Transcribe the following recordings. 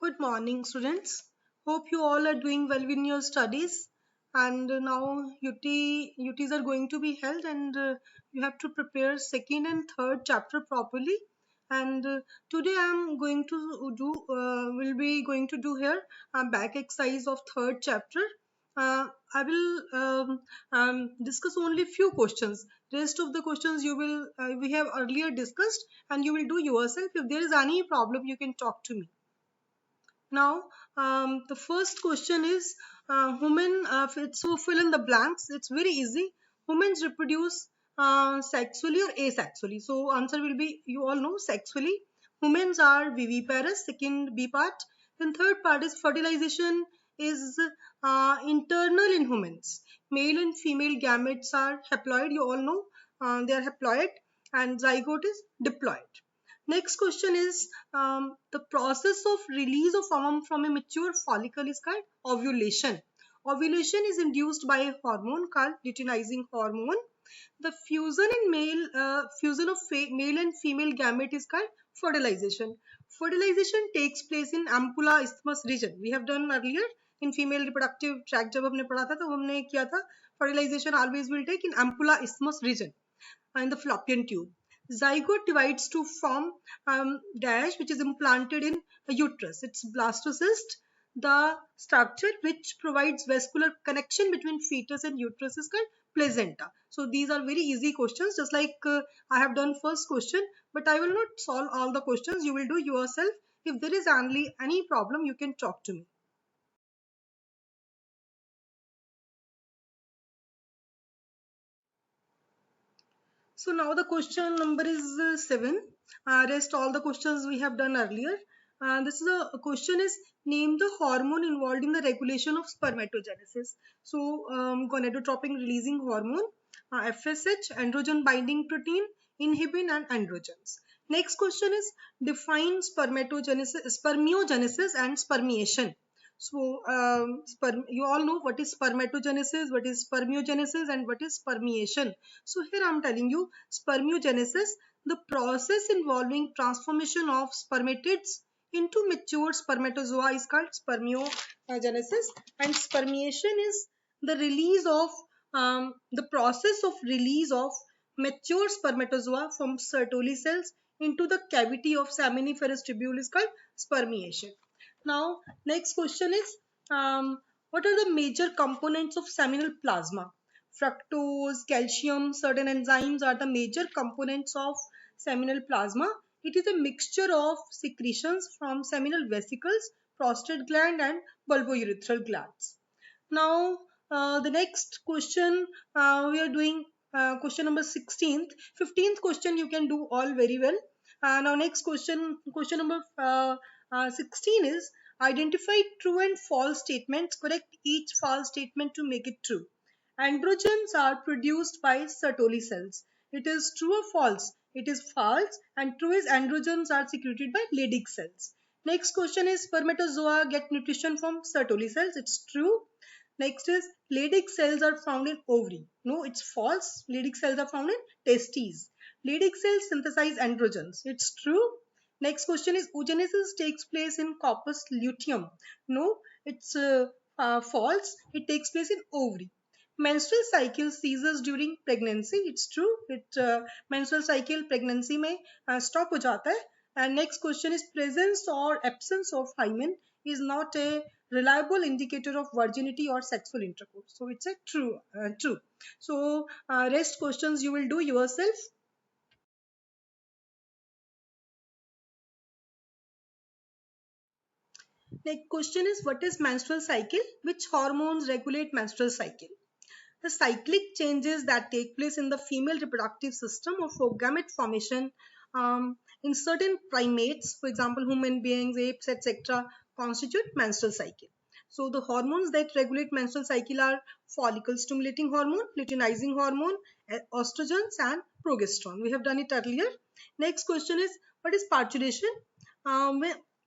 Good morning, students. Hope you all are doing well in your studies. And now UTs are going to be held, and you have to prepare second and third chapter properly. And today I'm going to will be going to do here a back exercise of third chapter. I will discuss only few questions. Rest of the questions we have earlier discussed, and you will do yourself. If there is any problem, you can talk to me. Now, the first question is women, so fill in the blanks. It's very easy. Humans reproduce sexually or asexually. So, answer will be, you all know, sexually. Humans are viviparous, second B part. Then third part is fertilization is internal in humans. Male and female gametes are haploid. You all know they are haploid, and zygote is diploid. Next question is the process of release of sperm from a mature follicle is called ovulation. Ovulation is induced by a hormone called luteinizing hormone. The fusion of male and female gamete is called fertilization. Fertilization takes place in ampulla isthmus region. We have done earlier in female reproductive tract जब हमने पढ़ा था तो हमने किया था fertilization always will take in ampulla isthmus region and the fallopian tube. Zygote divides to form dash which is implanted in a uterus. It's blastocyst. The structure which provides vascular connection between fetus and uterus is called placenta. So these are very easy questions, just like I have done first question, but I will not solve all the questions. You will do yourself. If there is only any problem, you can talk to me. So now the question number is 7. Rest all the questions we have done earlier. This is a question is name the hormone involved in the regulation of spermatogenesis. So gonadotropin releasing hormone, FSH, androgen binding protein, inhibin and androgens. Next question is define spermiogenesis and spermiation. So, you all know what is spermatogenesis, what is spermiogenesis, and what is spermiation. So, here I am telling you spermiogenesis, the process involving transformation of spermatids into mature spermatozoa is called spermiogenesis, and spermiation is the release of the process of release of mature spermatozoa from Sertoli cells into the cavity of seminiferous tubule is called spermiation. Now, next question is, what are the major components of seminal plasma? Fructose, calcium, certain enzymes are the major components of seminal plasma. It is a mixture of secretions from seminal vesicles, prostate gland and bulbourethral glands. Now, the next question we are doing question number 16th. 15th question you can do all very well. Now, next question number 16 is identify true and false statements. Correct each false statement to make it true. Androgens are produced by Sertoli cells. It is true or false? It is false, and true is androgens are secreted by Leydig cells. Next question is spermatozoa get nutrition from Sertoli cells. It's true. Next is Leydig cells are found in ovary. No, it's false. Leydig cells are found in testes. Leydig cells synthesize androgens. It's true. Next question is oogenesis takes place in corpus luteum. No, it's false. It takes place in ovary. Menstrual cycle ceases during pregnancy. It's true. Menstrual cycle pregnancy में stop हो जाता है. And next question is presence or absence of hymen is not a reliable indicator of virginity or sexual intercourse. So it's a true. So rest questions you will do yourself. Next question is what is menstrual cycle? Which hormones regulate menstrual cycle? The cyclic changes that take place in the female reproductive system of gamete formation in certain primates, for example, human beings, apes, etc., constitute menstrual cycle. So the hormones that regulate menstrual cycle are follicle stimulating hormone, luteinizing hormone, estrogens, and progesterone. We have done it earlier. Next question is what is parturition?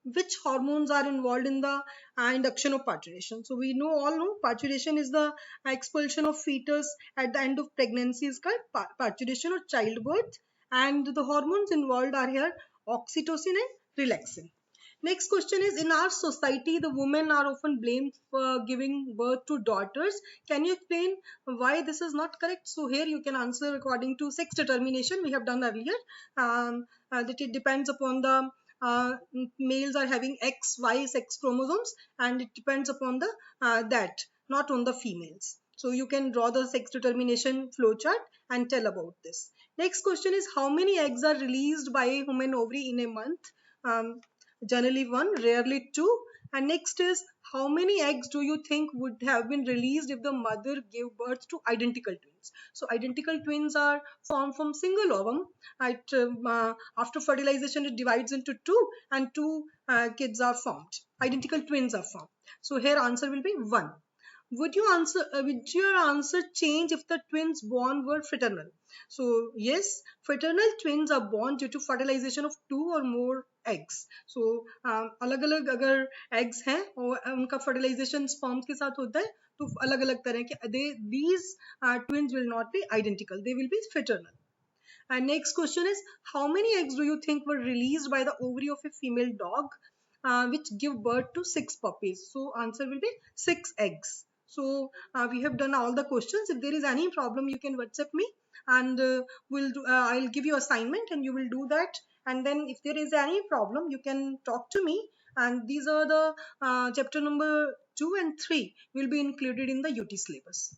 Which hormones are involved in the induction of parturition? So we all know parturition is the expulsion of fetus at the end of pregnancy is called parturition or childbirth, and the hormones involved are here oxytocin and relaxin. Next question is, in our society, the women are often blamed for giving birth to daughters. Can you explain why this is not correct? So here you can answer according to sex determination we have done earlier. That it depends upon the males are having XY sex chromosomes, and it depends upon the that, not on the females. So you can draw the sex determination flowchart and tell about this. Next question is, how many eggs are released by human ovary in a month? Um, Generally one, rarely two. And next is, how many eggs do you think would have been released if the mother gave birth to identical twins? So identical twins are formed from single ovum. After fertilization, it divides into two, and two kids are formed. Identical twins are formed. So here answer will be one. Would your answer change if the twins born were fraternal? So yes, fraternal twins are born due to fertilization of two or more eggs. So अलग अलग अगर eggs हैं और उनका fertilization sperms के साथ होता है, तो अलग अलग तरह के these twins will not be identical, they will be fraternal. And next question is, how many eggs do you think were released by the ovary of a female dog, which give birth to 6 puppies? So answer will be 6 eggs. So we have done all the questions. If there is any problem, you can WhatsApp me, and I'll give you assignment and you will do that. And then if there is any problem, you can talk to me. And these are the chapter number 2 and 3 will be included in the UT syllabus.